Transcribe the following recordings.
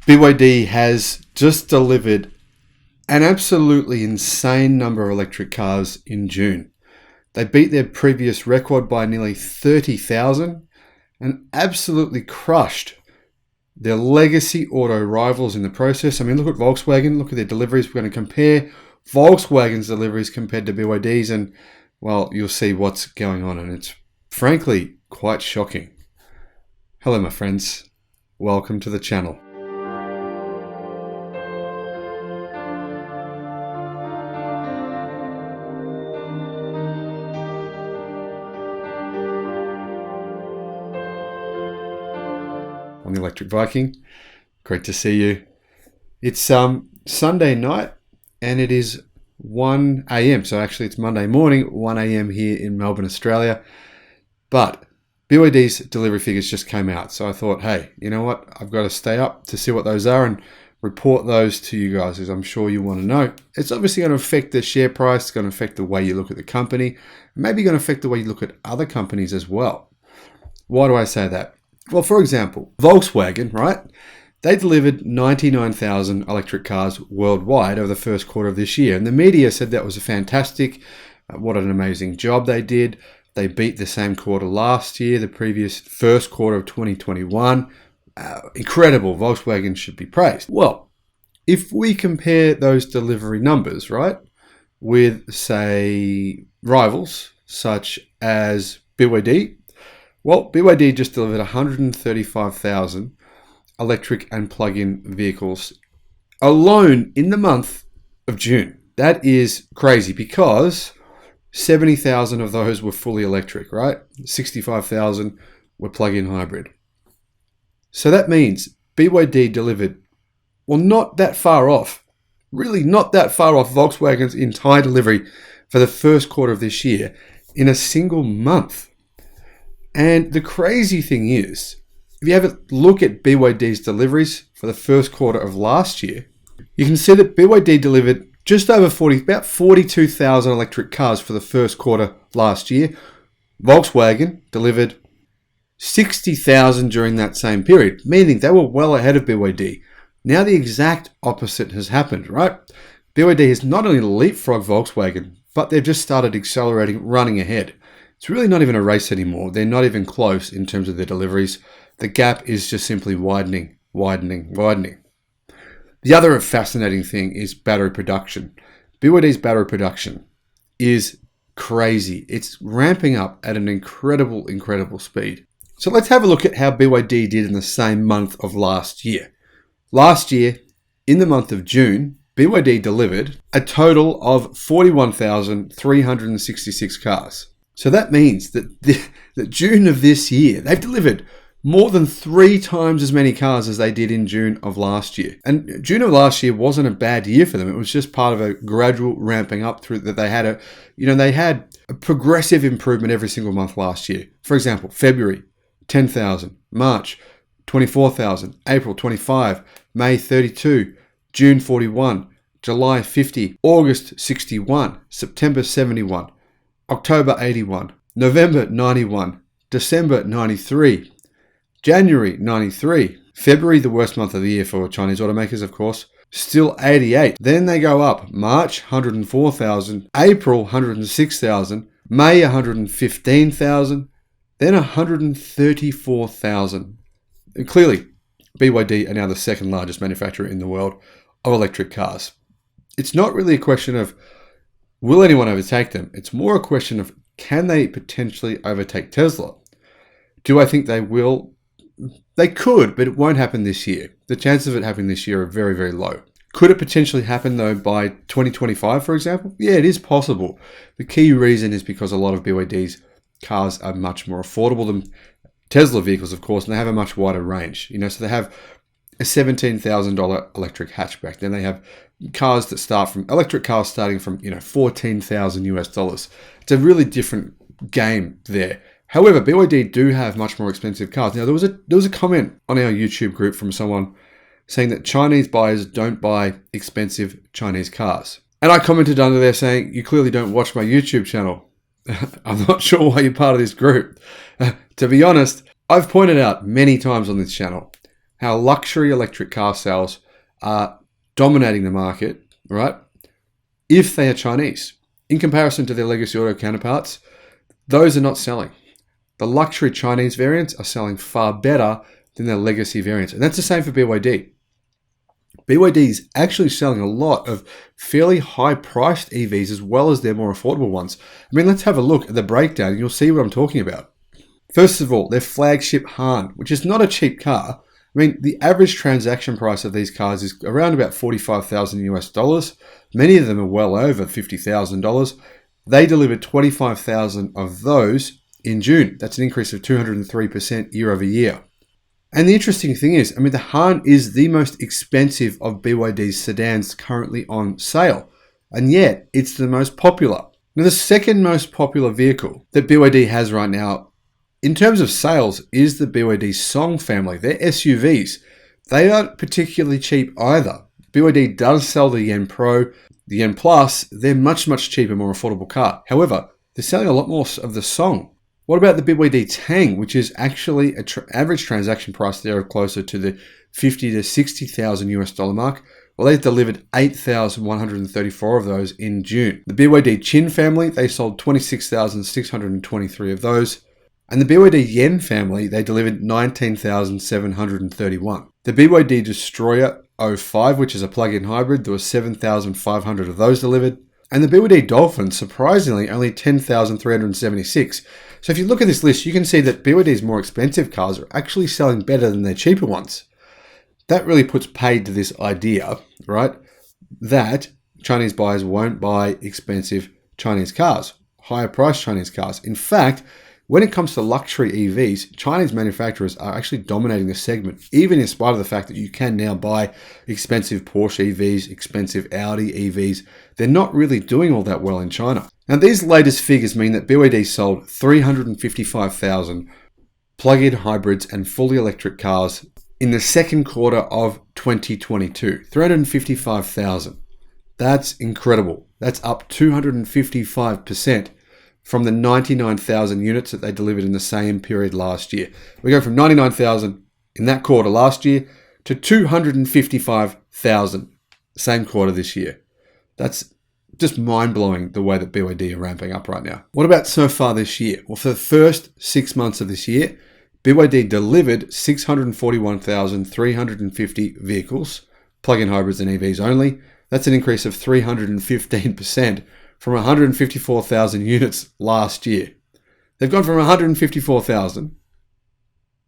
BYD has just delivered an absolutely insane number of electric cars in June. They beat their previous record by nearly 30,000 and absolutely crushed their legacy auto rivals in the process. I mean, look at Volkswagen, look at their deliveries. We're going to compare Volkswagen's deliveries compared to BYD's, and, well, you'll see what's going on, and it's frankly quite shocking. Hello, my friends. Welcome to the channel. On the Electric Viking, great to see you. It's Sunday night and it is 1 a.m. So actually it's Monday morning, 1 a.m. here in Melbourne, Australia. But BYD's delivery figures just came out. So I thought, hey, you know what? I've got to stay up to see what those are and report those to you guys, as I'm sure you want to know. It's obviously going to affect the share price. It's going to affect the way you look at the company. Maybe going to affect the way you look at other companies as well. Why do I say that? Well, for example, Volkswagen, right? They delivered 99,000 electric cars worldwide over the first quarter of this year. And the media said that was a fantastic, what an amazing job they did. They beat the same quarter last year, the previous first quarter of 2021. Incredible. Volkswagen should be praised. Well, if we compare those delivery numbers, right, with, say, rivals such as BYD, well, BYD just delivered 135,000 electric and plug-in vehicles alone in the month of June. That is crazy because 70,000 of those were fully electric, right? 65,000 were plug-in hybrid. So that means BYD delivered, well, not that far off, really not that far off Volkswagen's entire delivery for the first quarter of this year in a single month. And the crazy thing is, if you have a look at BYD's deliveries for the first quarter of last year, you can see that BYD delivered just over about 42,000 electric cars for the first quarter last year. Volkswagen delivered 60,000 during that same period, meaning they were well ahead of BYD. Now the exact opposite has happened, right? BYD has not only leapfrogged Volkswagen, but they've just started accelerating, running ahead. It's really not even a race anymore. They're not even close in terms of their deliveries. The gap is just simply widening. The other fascinating thing is battery production. BYD's battery production is crazy. It's ramping up at an incredible speed. So let's have a look at how BYD did in the same month of last year. Last year, in the month of June, BYD delivered a total of 41,366 cars. So that means that June of this year, they've delivered more than 3 times as many cars as they did in June of last year. And June of last year wasn't a bad year for them. It was just part of a gradual ramping up through that they had they had a progressive improvement every single month last year. For example, February, 10,000, March, 24,000, April, 25, May, 32, June, 41, July, 50, August, 61, September, 71, October 81, November 91, December 93, January 93, February, the worst month of the year for Chinese automakers, of course, still 88. Then they go up, March 104,000, April 106,000, May 115,000, then 134,000. And clearly, BYD are now the second largest manufacturer in the world of electric cars. It's not really a question of will anyone overtake them? It's more a question of can they potentially overtake Tesla? Do I think they will? They could, but it won't happen this year. The chances of it happening this year are very low. Could it potentially happen though by 2025, for example? Yeah, it is possible. The key reason is because a lot of BYD's cars are much more affordable than Tesla vehicles, of course, and they have a much wider range. So they have a $17,000 electric hatchback. Then they have cars that start from electric cars starting from $14,000 US. It's a really different game there. However, BYD do have much more expensive cars. Now there was a comment on our YouTube group from someone saying that Chinese buyers don't buy expensive Chinese cars. And I commented under there saying, you clearly don't watch my YouTube channel. I'm not sure why you're part of this group. To be honest, I've pointed out many times on this channel how luxury electric car sales are dominating the market, right? If they are Chinese. In comparison to their legacy auto counterparts, those are not selling. The luxury Chinese variants are selling far better than their legacy variants. And that's the same for BYD. BYD is actually selling a lot of fairly high-priced EVs as well as their more affordable ones. I mean, let's have a look at the breakdown and you'll see what I'm talking about. First of all, their flagship Han, which is not a cheap car. I mean, the average transaction price of these cars is around about $45,000 US. Many of them are well over $50,000. They delivered 25,000 of those in June. That's an increase of 203% year over year. And the interesting thing is, I mean, the Han is the most expensive of BYD's sedans currently on sale, and yet it's the most popular. Now, the second most popular vehicle that BYD has right now, in terms of sales, is the BYD Song family. They're SUVs. They aren't particularly cheap either. BYD does sell the Yen Pro, the Yen Plus. They're much, much cheaper, more affordable car. However, they're selling a lot more of the Song. What about the BYD Tang, which is actually an average transaction price there of closer to the 50 to 60,000 US dollar mark? Well, they delivered 8,134 of those in June. The BYD Qin family, they sold 26,623 of those. And the BYD Yen family, they delivered 19,731. The BYD Destroyer 05, which is a plug-in hybrid, there were 7,500 of those delivered. And the BYD Dolphin, surprisingly, only 10,376. So if you look at this list, you can see that BYD's more expensive cars are actually selling better than their cheaper ones. That really puts paid to this idea, right, that Chinese buyers won't buy expensive Chinese cars, higher priced Chinese cars. In fact, when it comes to luxury EVs, Chinese manufacturers are actually dominating the segment, even in spite of the fact that you can now buy expensive Porsche EVs, expensive Audi EVs. They're not really doing all that well in China. Now, these latest figures mean that BYD sold 355,000 plug-in hybrids and fully electric cars in the second quarter of 2022. 355,000. That's incredible. That's up 255%. From the 99,000 units that they delivered in the same period last year. We go from 99,000 in that quarter last year to 255,000 same quarter this year. That's just mind-blowing the way that BYD are ramping up right now. What about so far this year? Well, for the first 6 months of this year, BYD delivered 641,350 vehicles, plug-in hybrids and EVs only. That's an increase of 315%. From 154,000 units last year. They've gone from 154,000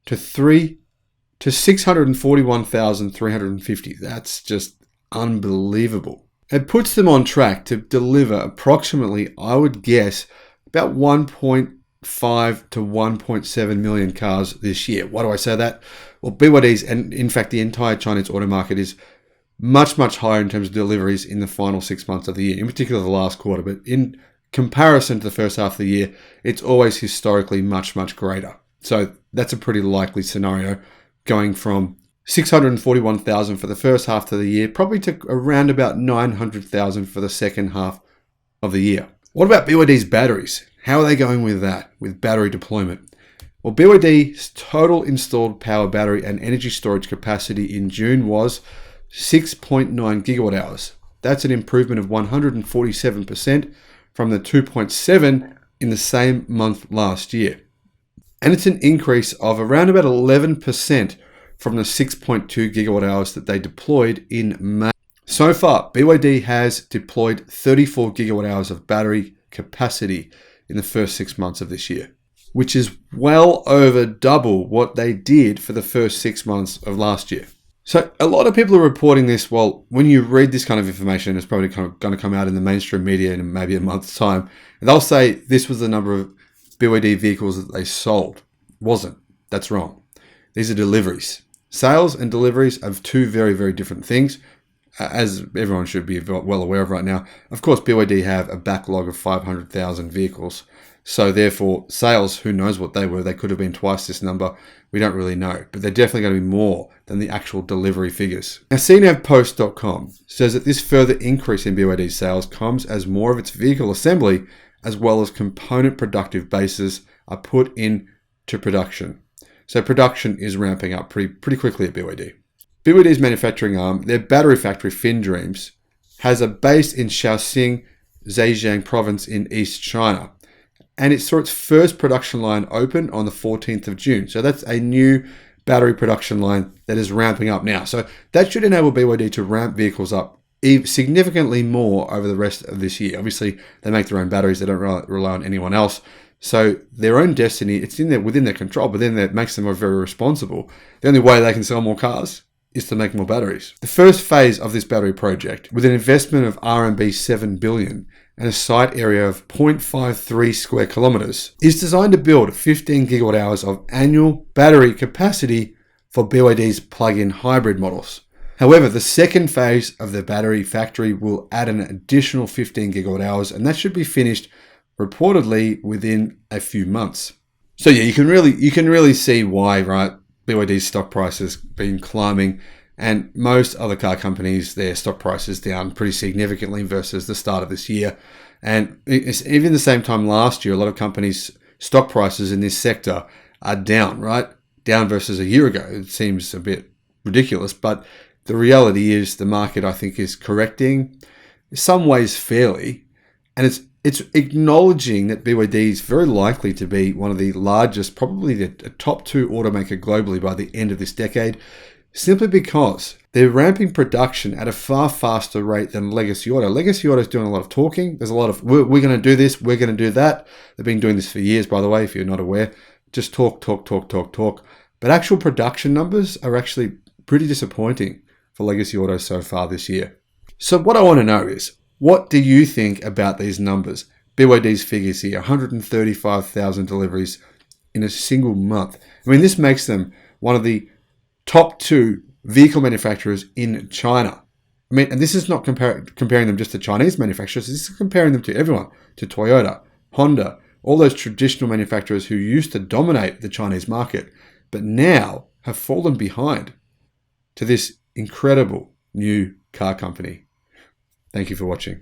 to 641,350. That's just unbelievable. It puts them on track to deliver approximately, I would guess, about 1.5 to 1.7 million cars this year. Why do I say that? Well, BYD's, and in fact the entire Chinese auto market, is much, much higher in terms of deliveries in the final 6 months of the year, in particular the last quarter. But in comparison to the first half of the year, it's always historically much, much greater. So that's a pretty likely scenario, going from 641,000 for the first half of the year, probably to around about 900,000 for the second half of the year. What about BYD's batteries? How are they going with that, with battery deployment? Well, BYD's total installed power battery and energy storage capacity in June was 6.9 gigawatt hours. That's an improvement of 147% from the 2.7 in the same month last year. And it's an increase of around about 11% from the 6.2 gigawatt hours that they deployed in May. So far, BYD has deployed 34 gigawatt hours of battery capacity in the first 6 months of this year, which is well over double what they did for the first 6 months of last year. So a lot of people are reporting this. Well, when you read this kind of information, it's probably kind of going to come out in the mainstream media in maybe a month's time. And they'll say this was the number of BYD vehicles that they sold. It wasn't. That's wrong. These are deliveries. Sales and deliveries are two very, very different things, as everyone should be well aware of right now. Of course, BYD have a backlog of 500,000 vehicles. So therefore, sales, who knows what they were? They could have been twice this number. We don't really know. But they're definitely going to be more than the actual delivery figures. Now, CNAVPost.com says that this further increase in BYD sales comes as more of its vehicle assembly, as well as component productive bases, are put into production. So production is ramping up pretty quickly at BYD. BYD's manufacturing arm, their battery factory FinDreams, has a base in Shaoxing, Zhejiang province in East China. And it saw its first production line open on the 14th of June. So that's a new battery production line that is ramping up now. So that should enable BYD to ramp vehicles up significantly more over the rest of this year. Obviously, they make their own batteries. They don't rely on anyone else. So their own destiny, it's within their control, but then that makes them very responsible. The only way they can sell more cars is to make more batteries. The first phase of this battery project, with an investment of RMB 7 billion and a site area of 0.53 square kilometers, is designed to build 15 gigawatt hours of annual battery capacity for BYD's plug-in hybrid models. However, the second phase of the battery factory will add an additional 15 gigawatt hours, and that should be finished reportedly within a few months. So yeah, you can really see why, right? BYD's stock price has been climbing, and most other car companies, their stock price is down pretty significantly versus the start of this year. And it's even the same time last year, a lot of companies' stock prices in this sector are down, right? Down versus a year ago. It seems a bit ridiculous, but the reality is the market, I think, is correcting in some ways fairly, and it's acknowledging that BYD is very likely to be one of the largest, probably the top two automaker globally by the end of this decade, simply because they're ramping production at a far faster rate than Legacy Auto. Legacy Auto is doing a lot of talking. There's a lot of, we're going to do this, we're going to do that. They've been doing this for years, by the way, if you're not aware. Just talk. But actual production numbers are actually pretty disappointing for Legacy Auto so far this year. So what I want to know is, what do you think about these numbers? BYD's figures here, 135,000 deliveries in a single month. I mean, this makes them one of the top two vehicle manufacturers in China. I mean, and this is not comparing them just to Chinese manufacturers. This is comparing them to everyone, to Toyota, Honda, all those traditional manufacturers who used to dominate the Chinese market, but now have fallen behind to this incredible new car company. Thank you for watching.